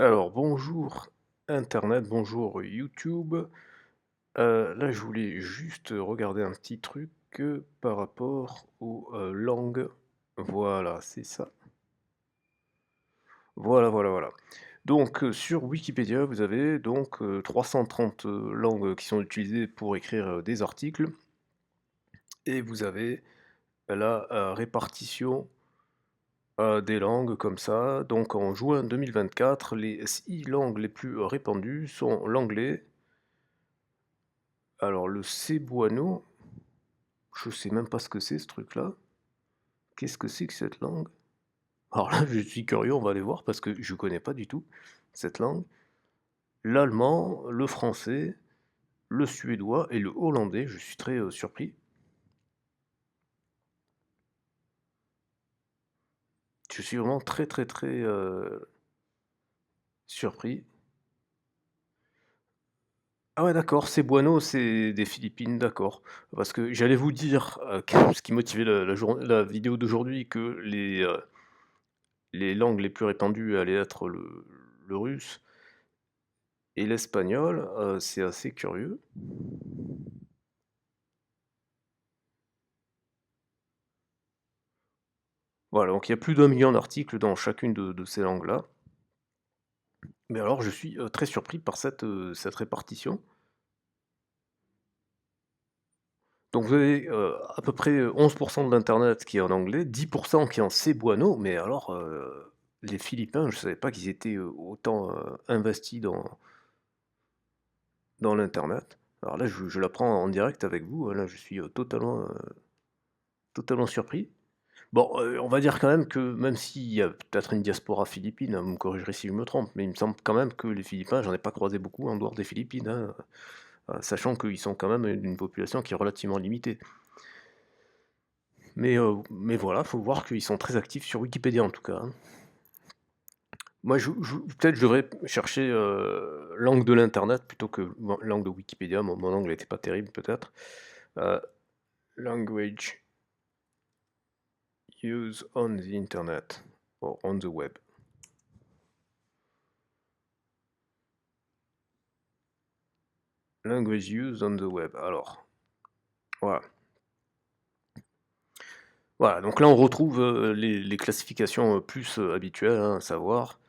Alors bonjour internet, bonjour YouTube. Là je voulais juste regarder un petit truc, par rapport aux, langues. Voilà, c'est ça. Voilà. Donc, sur Wikipédia, vous avez donc, 330, langues qui sont utilisées pour écrire, des articles et vous avez la, répartition, des langues comme ça. Donc en juin 2024, les 6 langues les plus répandues sont l'anglais. Alors le cebuano, je sais même pas ce que c'est ce truc-là. Qu'est-ce que c'est que cette langue? Alors là, je suis curieux, on va aller voir parce que je connais pas du tout cette langue. L'allemand, le français, le suédois et le hollandais, je suis très surpris. Je suis vraiment très surpris. Ah ouais, d'accord, cebuano, c'est des Philippines, d'accord. Parce que j'allais vous dire, ce qui motivait la vidéo d'aujourd'hui, que les langues les plus répandues allaient être le russe et l'espagnol, c'est assez curieux. Voilà, donc il y a plus d'1 million d'articles dans chacune de ces langues-là. Mais alors je suis, très surpris par cette répartition. Donc vous avez, à peu près, 11 de l'internet qui est en anglais, 10 qui est en cebuano, mais alors, les Philippins, je savais pas qu'ils étaient, autant, investis dans l'internet. Alors là, je l'apprends en direct avec vous, là je suis, totalement surpris. Bon, on va dire quand même que même s'il y a peut-être une diaspora philippine, hein, vous me corrigerez si je me trompe, mais il me semble quand même que les Philippins, j'en ai pas croisé beaucoup en dehors des Philippines, hein, sachant qu'ils sont quand même une population qui est relativement limitée. Mais voilà, faut voir qu'ils sont très actifs sur Wikipédia en tout cas, hein. Moi je peut-être je devrais chercher, langue de l'internet plutôt que langue de Wikipédia, mon anglais était pas terrible peut-être. Heu, Language used on the internet or on the web. Language used on the web, alors, voilà. Voilà, donc là on retrouve, les classifications, plus, habituelles, hein, à savoir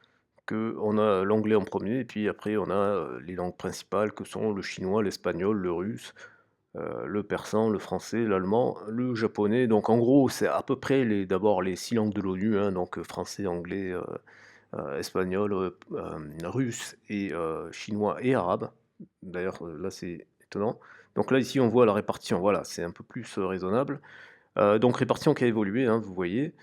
qu'on a l'anglais en premier et puis après on a, les langues principales que sont le chinois, l'espagnol, le russe, le persan, le français, l'allemand, le japonais. Donc en gros, c'est à peu près d'abord les 6 langues de l'ONU, hein, donc français, anglais, espagnol, russe et chinois et arabe. D'ailleurs, là c'est étonnant. Donc là ici on voit la répartition, voilà, c'est un peu plus, raisonnable. Donc répartition qui a évolué, hein, vous voyez.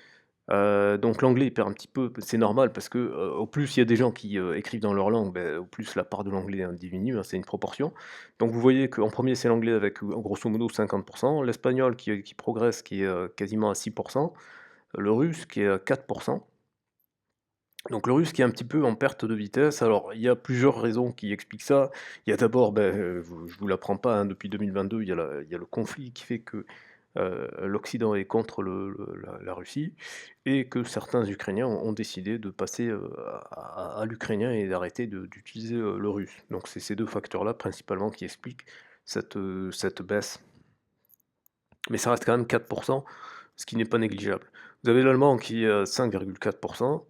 Donc l'anglais il perd un petit peu, c'est normal parce que, au plus il y a des gens qui, écrivent dans leur langue, beh, au plus la part de l'anglais, hein, diminue, hein, c'est une proportion. Donc vous voyez qu'en premier c'est l'anglais avec, grosso modo 50 l'espagnol qui progresse, qui est, quasiment à 6 le russe qui est à 4. Donc le russe qui est un petit peu en perte de vitesse. Alors il y a plusieurs raisons qui expliquent ça. Il y a d'abord, je vous l'apprends pas, hein, depuis 2022, il y a le conflit qui fait que, l'Occident est contre la Russie et que certains Ukrainiens ont décidé de passer, à l'ukrainien et d'arrêter d'utiliser, le russe. Donc c'est ces 2 facteurs-là principalement qui expliquent cette baisse. Mais ça reste quand même 4, ce qui n'est pas négligeable. Vous avez l'allemand qui est à 5,4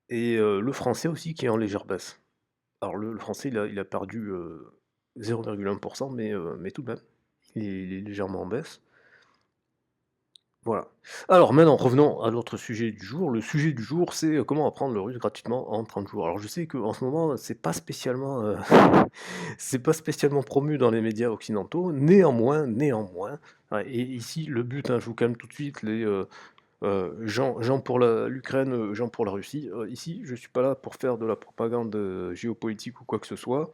et le français aussi qui est en légère baisse. Alors le français il a perdu, 0,1 mais tout de même, il est légèrement en baisse. Voilà. Alors maintenant, revenons à notre sujet du jour. Le sujet du jour, c'est, comment apprendre le russe gratuitement en 30 jours. Alors je sais qu'en ce moment, c'est pas spécialement, c'est pas spécialement promu dans les médias occidentaux. Néanmoins, ouais, et ici le but, hein, je vous calme tout de suite, Jean pour l'Ukraine, Jean pour la Russie. Ici, je suis pas là pour faire de la propagande, géopolitique ou quoi que ce soit.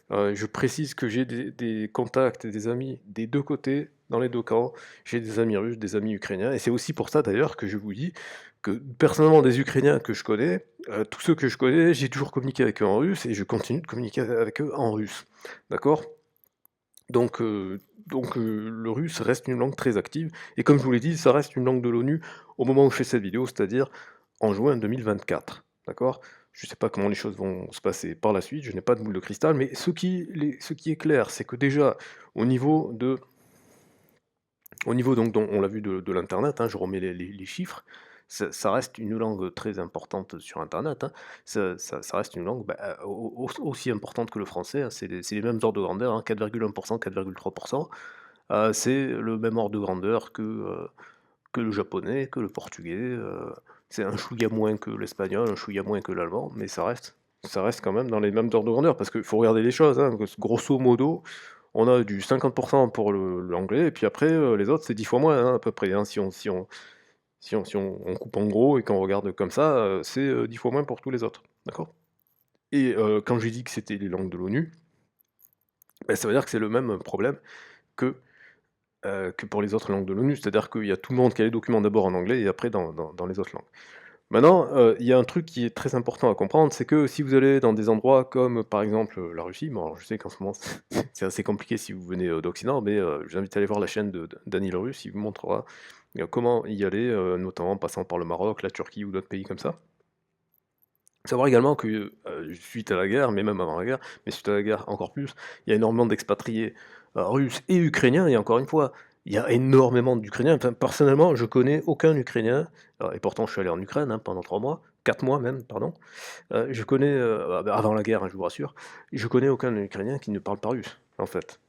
Je précise que j'ai des contacts et des amis des 2 côtés, dans les 2 camps. J'ai des amis russes, des amis ukrainiens et c'est aussi pour ça d'ailleurs que je vous dis que personnellement des Ukrainiens que je connais, tous ceux que je connais, j'ai toujours communiqué avec eux en russe et je continue de communiquer avec eux en russe. D'accord? Le russe reste une langue très active et comme je vous l'ai dit, ça reste une langue de l'ONU au moment où je fais cette vidéo, c'est-à-dire en juin 2024. D'accord? Je sais pas comment les choses vont se passer par la suite, je n'ai pas de boule de cristal, mais ce qui est clair, c'est que déjà, au niveau de au niveau donc dont on l'a vu de l'internet, hein, je remets les chiffres, ça reste une langue très importante sur internet, hein. Ça reste une langue, bah, aussi importante que le français, hein, c'est les mêmes ordres de grandeur, hein, 4,1 4,3. C'est le même ordre de grandeur que le japonais, que le portugais, c'est un chouïa moins que l'espagnol, un chouïa moins que l'allemand, mais ça reste quand même dans les mêmes ordres de grandeur, parce qu'il faut regarder les choses, hein, grosso modo, on a du 50% pour l'anglais, et puis après, les autres, c'est 10 fois moins, hein, à peu près, hein, si on coupe en gros et qu'on regarde comme ça, c'est 10 fois moins pour tous les autres, d'accord? Et quand j'ai dit que c'était les langues de l'ONU, bah, ça veut dire que c'est le même problème que que pour les autres langues de l'ONU. C'est-à-dire qu'il y a tout le monde qui a les documents d'abord en anglais et après dans les autres langues. Maintenant, il y a un truc qui est très important à comprendre, c'est que si vous allez dans des endroits comme, par exemple, la Russie, bon, alors je sais qu'en ce moment c'est assez compliqué si vous venez, d'Occident, mais je vous invite à aller voir la chaîne de Dany le Russe, il vous montrera, comment y aller, notamment en passant par le Maroc, la Turquie ou d'autres pays comme ça. Savoir également que, suite à la guerre, mais même avant la guerre, mais suite à la guerre encore plus, il y a énormément d'expatriés, russes et ukrainiens, et encore une fois, il y a énormément d'Ukrainiens. Enfin, personnellement, je connais aucun Ukrainien, et pourtant je suis allé en Ukraine, hein, pendant 3 mois, 4 mois même, pardon. Je connais, avant la guerre, hein, je vous rassure, je connais aucun Ukrainien qui ne parle pas russe, en fait.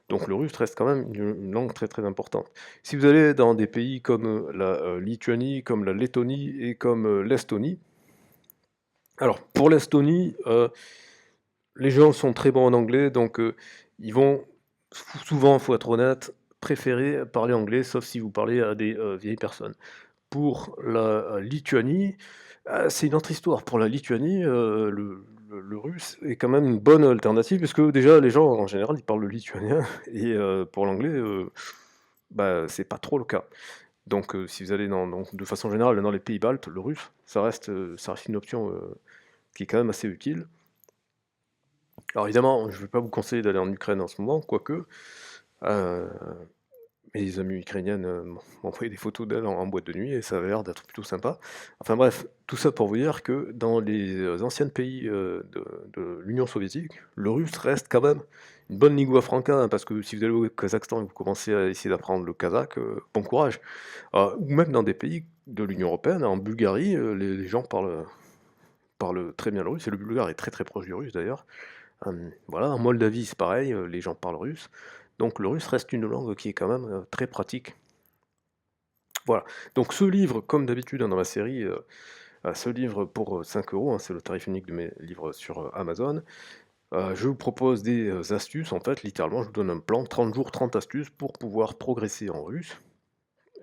Donc le russe reste quand même une langue très, très importante. Si vous allez dans des pays comme, la, Lituanie, comme la Lettonie et comme, l'Estonie, alors pour l'Estonie, les gens sont très bons en anglais, donc ils vont souvent, faut être honnête, préférer parler anglais, sauf si vous parlez à des, vieilles personnes. Pour la, Lituanie, c'est une autre histoire. Pour la Lituanie, le russe est quand même une bonne alternative, puisque déjà les gens en général, ils parlent le lituanien et pour l'anglais, bah, c'est pas trop le cas. Donc si vous allez donc de façon générale dans les pays baltes, le russe, ça reste une option, qui est quand même assez utile. Alors évidemment, je ne vais pas vous conseiller d'aller en Ukraine en ce moment, quoique, heu, mes amies ukrainiennes, m'ont envoyé des photos d'elles en boîte de nuit et ça avait l'air d'être plutôt sympa. Enfin bref, tout ça pour vous dire que dans les, anciens pays, de l'Union soviétique, le russe reste quand même une bonne lingua franca, hein, parce que si vous allez au Kazakhstan et que vous commencez à essayer d'apprendre le kazakh, bon courage. Ou même dans des pays de l'Union européenne, en Bulgarie, les gens parlent très bien le russe, et le bulgare est très, très proche du russe d'ailleurs. Voilà, en Moldavie, c'est pareil, les gens parlent russe. Donc le russe reste une langue qui est quand même, très pratique. Voilà. Donc ce livre, comme d'habitude, hein, dans ma série, ce livre pour, 5 €, hein, c'est le tarif unique de mes livres sur, Amazon. Je vous propose des, astuces, en fait, littéralement, je vous donne un plan, 30 jours, 30 astuces pour pouvoir progresser en russe.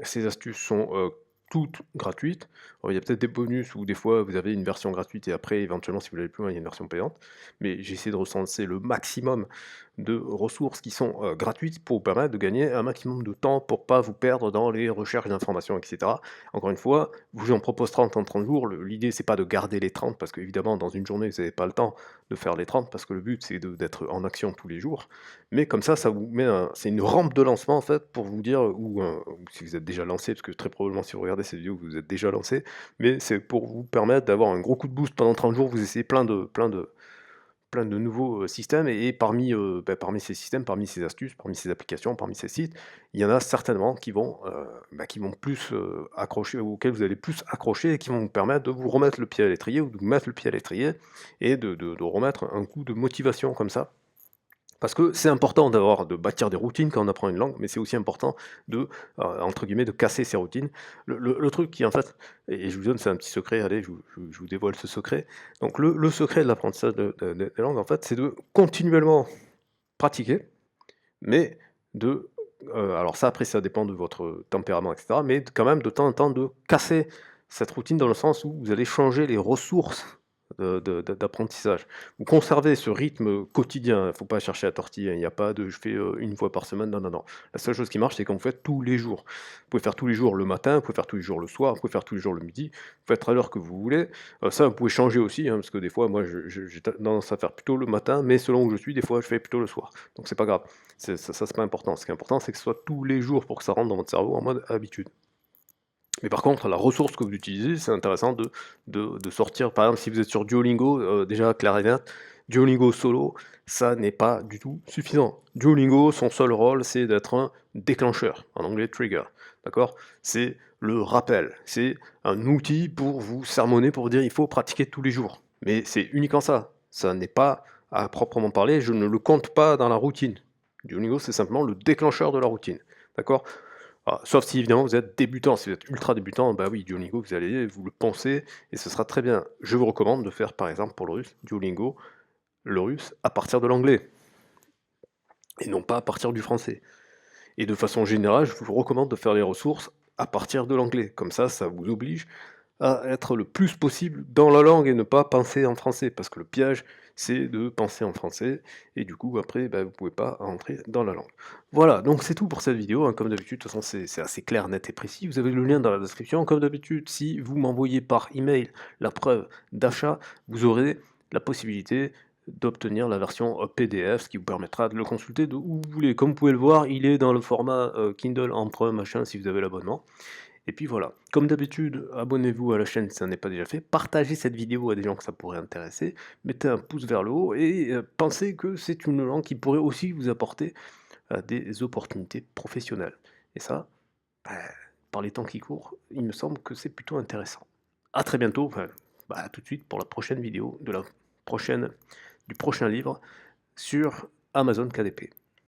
Ces astuces sont, toutes gratuites. Alors il y a peut-être des bonus où des fois vous avez une version gratuite et après éventuellement si vous voulez aller plus loin, il y a une version payante. Mais j'ai essayé de recenser le maximum de ressources qui sont, gratuites pour vous permettre de gagner un maximum de temps pour pas vous perdre dans les recherches d'informations et cetera. Encore une fois, je vous en propose 30 en 30 jours. L'idée c'est pas de garder les 30 parce qu'évidemment dans une journée vous avez pas le temps de faire les 30 parce que le but c'est d'être en action tous les jours. Mais comme ça vous met c'est une rampe de lancement en fait pour vous dire, ou si vous êtes déjà lancé, parce que très probablement si vous regardez cette vidéo, vous êtes déjà lancé, mais c'est pour vous permettre d'avoir un gros coup de boost pendant 30 jours, vous essayez plein de nouveaux, systèmes, et parmi, parmi ces systèmes, parmi ces astuces, parmi ces applications, parmi ces sites, il y en a certainement qui vont plus, accrocher, auxquels vous allez plus accrocher et qui vont vous permettre de vous remettre le pied à l'étrier ou de vous mettre le pied à l'étrier et de remettre un coup de motivation comme ça. Parce que c'est important de bâtir des routines quand on apprend une langue, mais c'est aussi important de, entre guillemets, «de casser ces routines». Le truc qui en fait, et je vous donne, c'est un petit secret, allez, je vous dévoile ce secret. Donc le secret de l'apprentissage des langues en fait, c'est de continuellement pratiquer, mais alors ça après ça dépend de votre tempérament et cetera, mais quand même de temps en temps de casser cette routine dans le sens où vous allez changer les ressources d'apprentissage. Vous conservez ce rythme quotidien, il ne faut pas chercher à tortiller, il n'y a pas de «je fais, 1 fois par semaine», non, non, non. La seule chose qui marche, c'est quand vous faites tous les jours. Vous pouvez faire tous les jours le matin, vous pouvez faire tous les jours le soir, vous pouvez faire tous les jours le midi, vous pouvez être à l'heure que vous voulez. Ça, vous pouvez changer aussi, hein, parce que des fois, moi, j'ai tendance à faire plutôt le matin, mais selon où je suis, des fois, je fais plutôt le soir. Donc c'est pas grave, ça c'est pas important. Ce qui est important, c'est que ce soit tous les jours pour que ça rentre dans votre cerveau en mode habitude. Mais par contre, la ressource que vous utilisez, c'est intéressant de sortir, par exemple, si vous êtes sur Duolingo, déjà clair et net, Duolingo solo, ça n'est pas du tout suffisant. Duolingo, son seul rôle, c'est d'être un déclencheur, en anglais trigger, d'accord? C'est le rappel, c'est un outil pour vous sermonner, pour vous dire: «Il faut pratiquer tous les jours». Mais c'est uniquement ça. Ça n'est pas, à proprement parler, je ne le compte pas dans la routine. Duolingo, c'est simplement le déclencheur de la routine, d'accord? Sauf si évidemment vous êtes débutant, si vous êtes ultra débutant, bah oui, Duolingo, vous allez vous le penser et ce sera très bien. Je vous recommande de faire par exemple pour le russe, Duolingo, le russe à partir de l'anglais et non pas à partir du français. Et de façon générale, je vous recommande de faire les ressources à partir de l'anglais. Comme ça vous oblige à être le plus possible dans la langue et ne pas penser en français. Parce que le piège, c'est de penser en français, et du coup, après, bah, vous pouvez pas rentrer dans la langue. Voilà, donc c'est tout pour cette vidéo, hein. Comme d'habitude, de toute façon, c'est assez clair, net et précis. Vous avez le lien dans la description. Comme d'habitude, si vous m'envoyez par email la preuve d'achat, vous aurez la possibilité d'obtenir la version PDF, ce qui vous permettra de le consulter de où vous voulez. Comme vous pouvez le voir, il est dans le format Kindle Emprunt, machin, si vous avez l'abonnement. Et puis voilà, comme d'habitude, abonnez-vous à la chaîne si ça n'est pas déjà fait, partagez cette vidéo à des gens que ça pourrait intéresser, mettez un pouce vers le haut et pensez que c'est une langue qui pourrait aussi vous apporter des opportunités professionnelles. Et ça, bah, par les temps qui courent, il me semble que c'est plutôt intéressant. A très bientôt, enfin, bah, à tout de suite pour la prochaine vidéo de la prochaine, du prochain livre sur Amazon KDP.